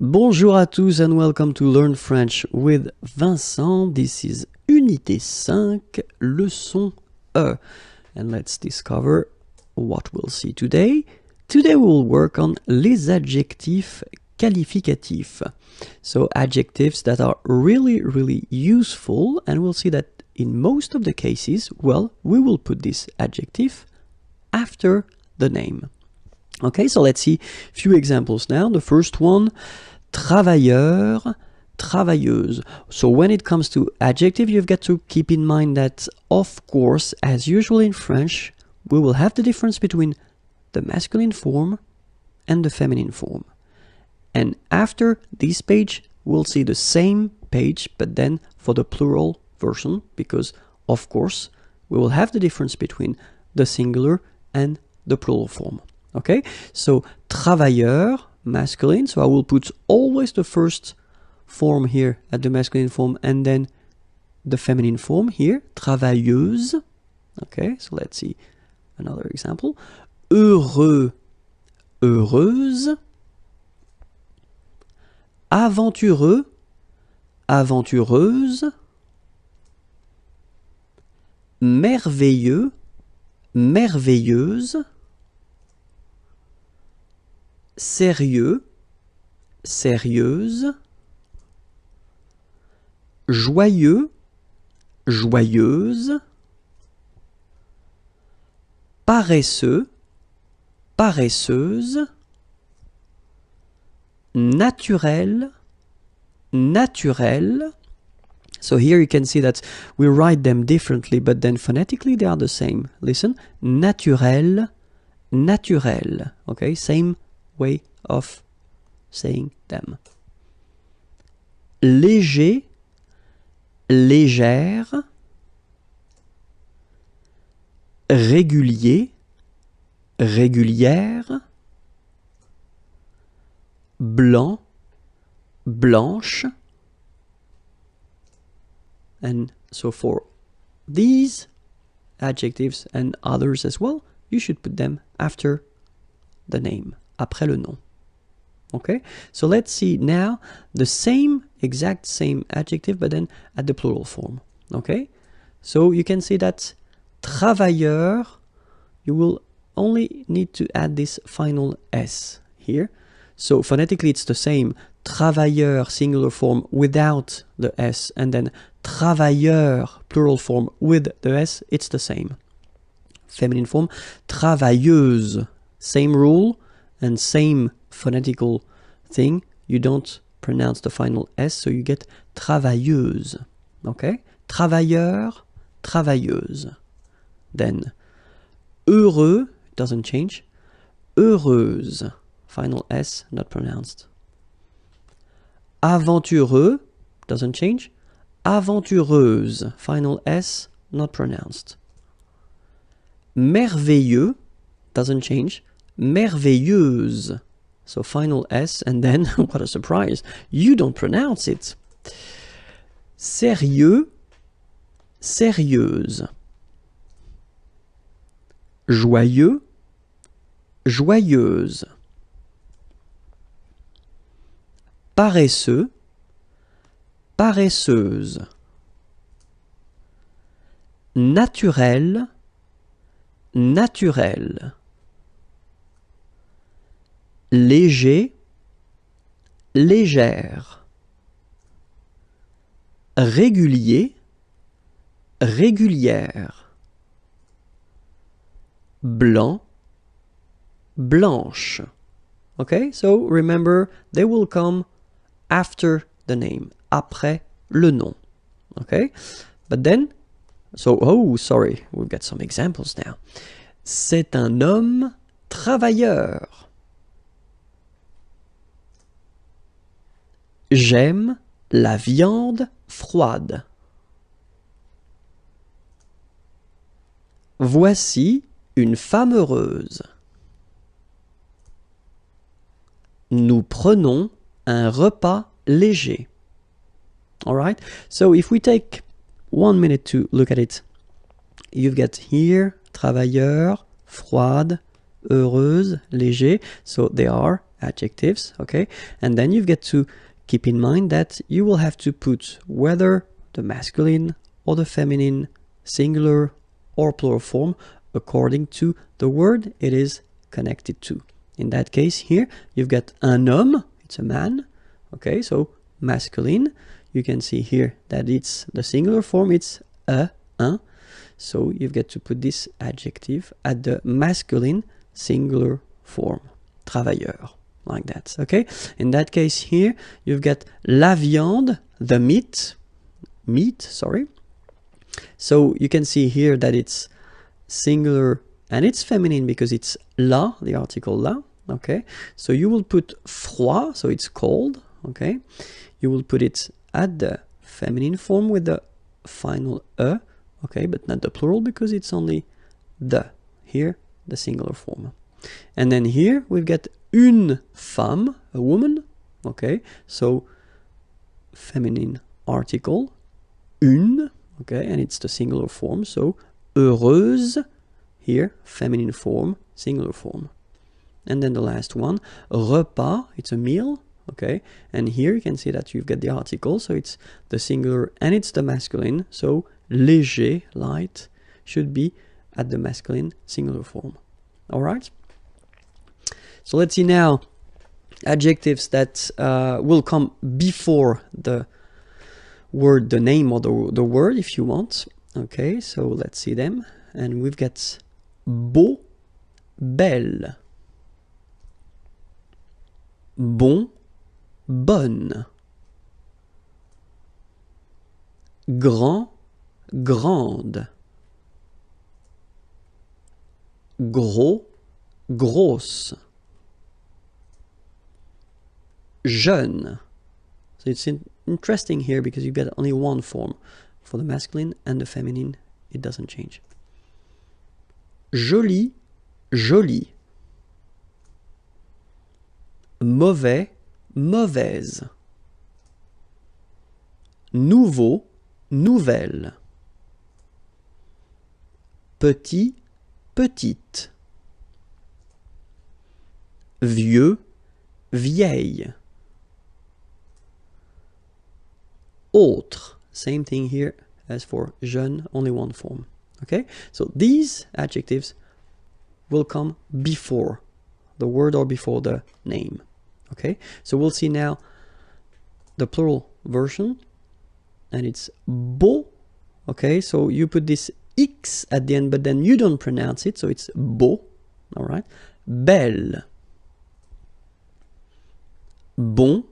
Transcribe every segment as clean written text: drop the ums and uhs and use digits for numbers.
Bonjour à tous and welcome to Learn French with Vincent. This is Unité 5, leçon E. And let's discover what we'll see today. Today we will work on les adjectifs qualificatifs. So adjectives that are really useful, and we'll see that in most of the cases, well, we will put this adjective after the name. Okay, so let's see a few examples now. The first one, travailleur, travailleuse. So when it comes to adjective, you've got to keep in mind that, of course, as usual in French, we will have the difference between the masculine form and the feminine form. And after this page, we'll see the same page, but then for the plural version, because, of course, we will have the difference between the singular and the plural form. Okay, so travailleur, masculine, so I will put always the first form here at the masculine form and then the feminine form here, travailleuse. Okay, so let's see another example. Heureux, heureuse. Aventureux, aventureuse. Merveilleux, merveilleuse. Sérieux, sérieuse. Joyeux, joyeuse. Paresseux, paresseuse. Naturel, naturel. So here you can see that we write them differently, but then phonetically they are the same. Listen, naturel, naturel. Okay, same way of saying them. Léger, légère. Régulier, régulière. Blanc, blanche. And so for these adjectives and others as well, you should put them after the name, après le nom. Okay, so let's see now the exact same adjective, but then at the plural form. Okay, so you can see that travailleur, you will only need to add this final S here. So phonetically it's the same, travailleur singular form without the S, and then travailleur plural form with the S, it's the same. Feminine form, travailleuse, same rule and same phonetical thing. You don't pronounce the final S, so you get travailleuse. Okay? Travailleur, travailleuse. Then heureux, doesn't change. Heureuse, final S, not pronounced. Aventureux, doesn't change. Aventureuse, final S, not pronounced. Merveilleux, doesn't change. Merveilleuse, so final S, and then, what a surprise, you don't pronounce it. Sérieux, sérieuse. Joyeux, joyeuse. Paresseux, paresseuse. Naturel, naturel. Léger, légère. Régulier, régulière. Blanc, blanche. Okay, so remember, they will come after the name, après le nom. Okay, but then, so, oh, sorry, we've got some examples now. C'est un homme travailleur. J'aime la viande froide. Voici une femme heureuse. Nous prenons un repas léger. All right, so if we take 1 minute to look at it, you've got here travailleur, froide, heureuse, léger. So they are adjectives, okay? And then you've got to keep in mind that you will have to put whether the masculine or the feminine, singular or plural form according to the word it is connected to. In that case here, you've got un homme, it's a man, okay, so masculine. You can see here that it's the singular form, it's un. So you've got to put this adjective at the masculine singular form, travailleur, like that, okay? In that case here, you've got la viande, the meat, sorry. So you can see here that it's singular and it's feminine because it's la, the article la, okay? So you will put froid, so it's cold, okay? You will put it at the feminine form with the final e, okay, but not the plural because it's only the, here, the singular form. And then here we've got une femme, a woman, okay, so feminine article, une, okay, and it's the singular form, so heureuse, here, feminine form, singular form. And then the last one, repas, it's a meal, okay, and here you can see that you've got the article, so it's the singular and it's the masculine, so léger, light, should be at the masculine singular form. All right? So let's see now adjectives that will come before the word, the name or the word if you want. Okay, so let's see them. And we've got beau, belle, bon, bonne, grand, grande, gros, grosse, jeune. So it's interesting here because you've got only one form. For the masculine and the feminine, it doesn't change. Joli, jolie. Mauvais, mauvaise. Nouveau, nouvelle. Petit, petite. Vieux, vieille. Autre, same thing here as for jeune, only one form. Okay, so these adjectives will come before the word or before the name. Okay, so we'll see now the plural version, and it's beau. Okay, so you put this X at the end, but then you don't pronounce it, so it's beau. All right, belle, bon,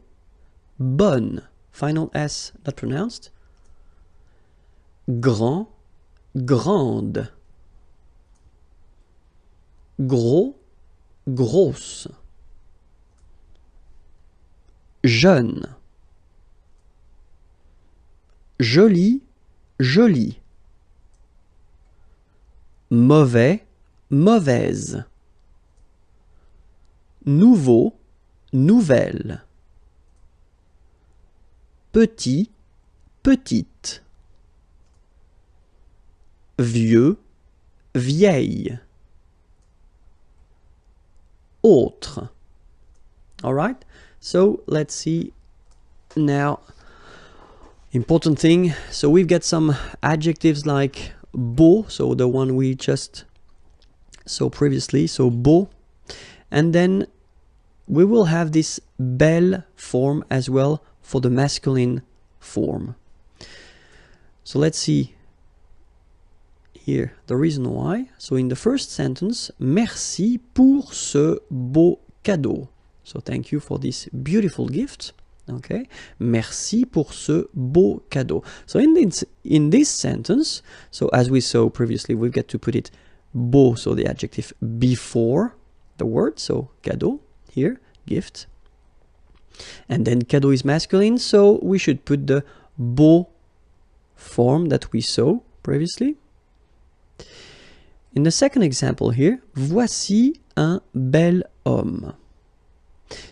bonne, final S not pronounced, grand, grande, gros, grosse, jeune, joli, jolie, mauvais, mauvaise, nouveau, nouvelle, petit, petite, vieux, vieille, autre. All right, so let's see now. Important thing, so we've got some adjectives like beau, so the one we just saw previously, so beau, and then we will have this belle form as well for the masculine form. So let's see here the reason why. So in the first sentence, merci pour ce beau cadeau. So thank you for this beautiful gift. Okay, merci pour ce beau cadeau. So in this sentence, so as we saw previously, we've got to put it beau, so the adjective before the word, so cadeau here, gift. And then cadeau is masculine, so we should put the beau form that we saw previously. In the second example here, voici un bel homme.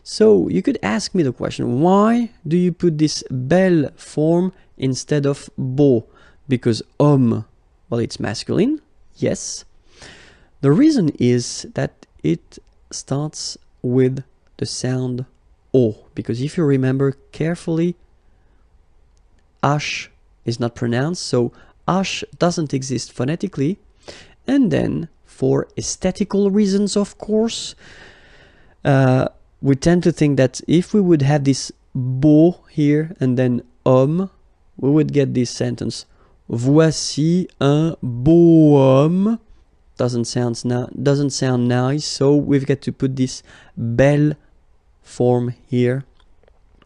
So you could ask me the question, why do you put this belle form instead of beau? Because homme, well, it's masculine, yes. The reason is that it starts with the sound O, because if you remember carefully, H is not pronounced, so H doesn't exist phonetically. And then, for aesthetical reasons, of course, we tend to think that if we would have this beau here and then homme, we would get this sentence. Voici un beau homme. Doesn't sound nice, so we've got to put this belle form here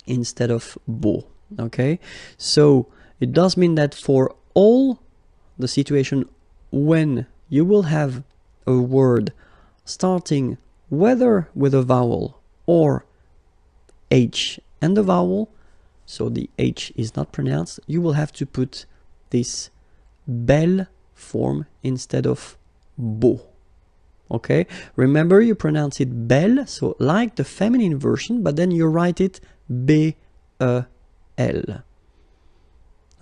instead of beau. Okay, so it does mean that for all the situation when you will have a word starting whether with a vowel or H and the vowel, so the H is not pronounced, you will have to put this belle form instead of beau. Okay, remember you pronounce it belle, so like the feminine version, but then you write it B-E-L.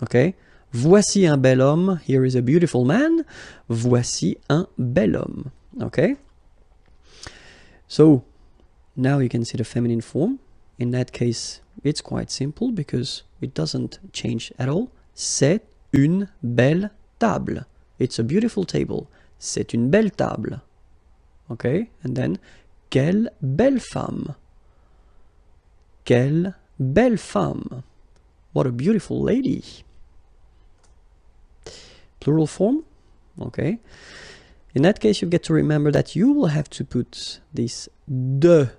Okay, voici un bel homme, here is a beautiful man, voici un bel homme. Okay, so now you can see the feminine form. In that case, it's quite simple because it doesn't change at all. C'est une belle table. It's a beautiful table. C'est une belle table. Okay, and then, quelle belle femme. Quelle belle femme. What a beautiful lady. Plural form. Okay. In that case, you get to remember that you will have to put this de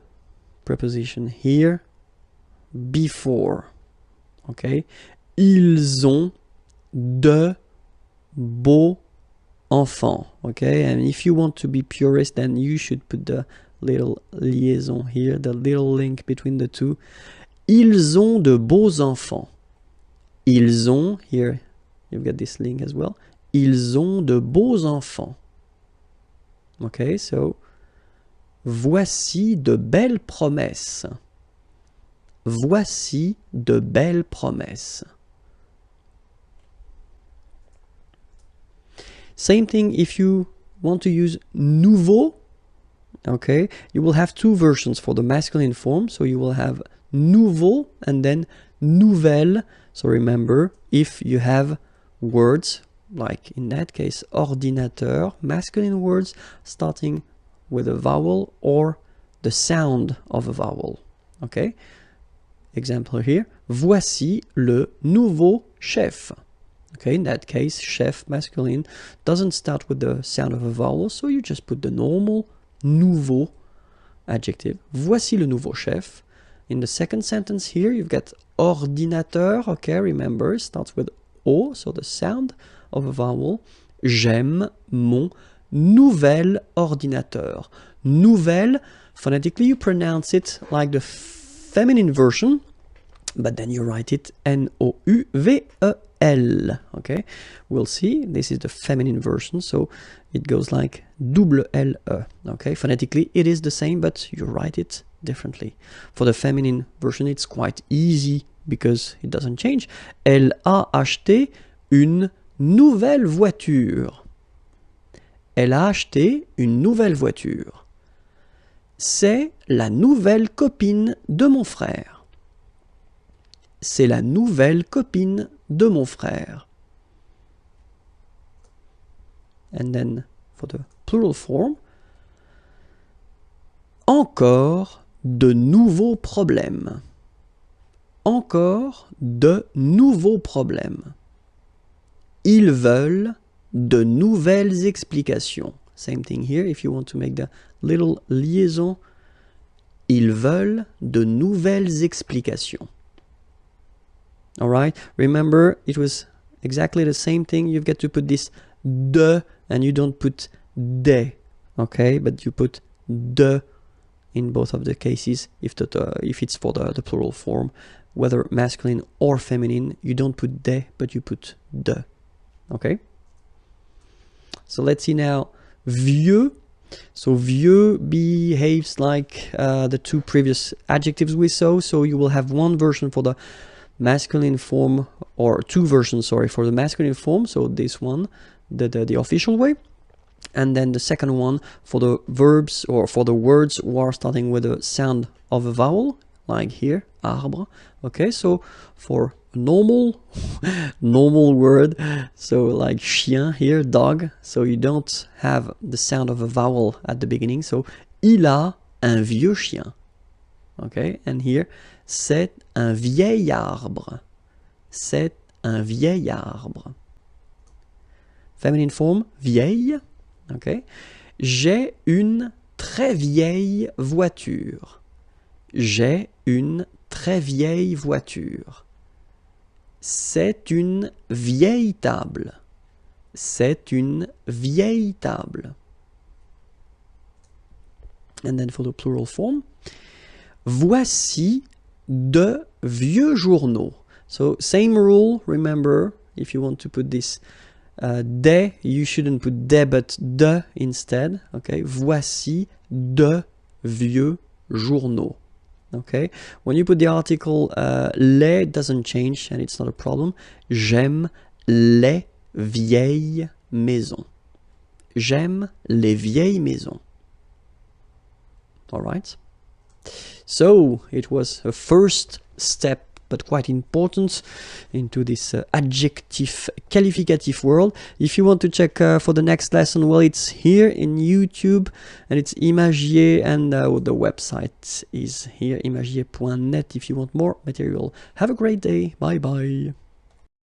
preposition here before. Okay. Ils ont de beaux enfants. Okay. And if you want to be purist, then you should put the little liaison here, the little link between the two. Ils ont de beaux enfants. Ils ont, here you've got this link as well. Ils ont de beaux enfants. Okay, so voici de belles promesses. Voici de belles promesses. Same thing if you want to use nouveau. Okay, you will have two versions for the masculine form. So you will have nouveau and then nouvelle. So remember, if you have words, like in that case, ordinateur, masculine words starting with a vowel or the sound of a vowel. Okay, example here, voici le nouveau chef. Okay, in that case, chef, masculine, doesn't start with the sound of a vowel, so you just put the normal nouveau adjective. Voici le nouveau chef. In the second sentence here, you've got ordinateur. Okay, remember, starts with O, so the sound of a vowel. J'aime mon nouvel ordinateur. Nouvelle, phonetically you pronounce it like the feminine version, but then you write it N-O-U-V-E-L. Okay, we'll see. This is the feminine version, so it goes like double L-E. Okay, phonetically it is the same, but you write it differently. For the feminine version, it's quite easy because it doesn't change. Elle a acheté une nouvelle voiture. Elle a acheté une nouvelle voiture. C'est la nouvelle copine de mon frère. C'est la nouvelle copine de mon frère. And then for the plural form, encore de nouveaux problèmes. Encore de nouveaux problèmes. Ils veulent de nouvelles explications. Same thing here, if you want to make the little liaison. Ils veulent de nouvelles explications. Alright, remember, it was exactly the same thing. You've got to put this de, and you don't put des. Okay, but you put de in both of the cases. If it's for the plural form, whether masculine or feminine, you don't put des, but you put de. Okay, so let's see now vieux. So vieux behaves like the two previous adjectives we saw. So you will have one version for the masculine form, or two versions, sorry, for the masculine form. So this one, the official way, And then the second one for the verbs or for the words who are starting with a sound of a vowel, like here, arbre. Okay, so for a normal word, so like chien here, dog, so you don't have the sound of a vowel at the beginning. So il a un vieux chien. Okay, and here, c'est un vieil arbre. C'est un vieil arbre. Feminine form, vieille. Okay. J'ai une très vieille voiture. J'ai une très vieille voiture. C'est une vieille table. C'est une vieille table. And then for the plural form, voici de vieux journaux. So same rule, remember, if you want to put this des, you shouldn't put des but de instead. Okay, voici de vieux journaux. Okay, when you put the article les, it doesn't change and it's not a problem. J'aime les vieilles maisons. J'aime les vieilles maisons. All right. So it was a first step, but quite important, into this adjective qualificative world. If you want to check for the next lesson, well, it's here in YouTube, and it's Imagier, and the website is here, imagier.net, if you want more material. Have a great day. Bye bye.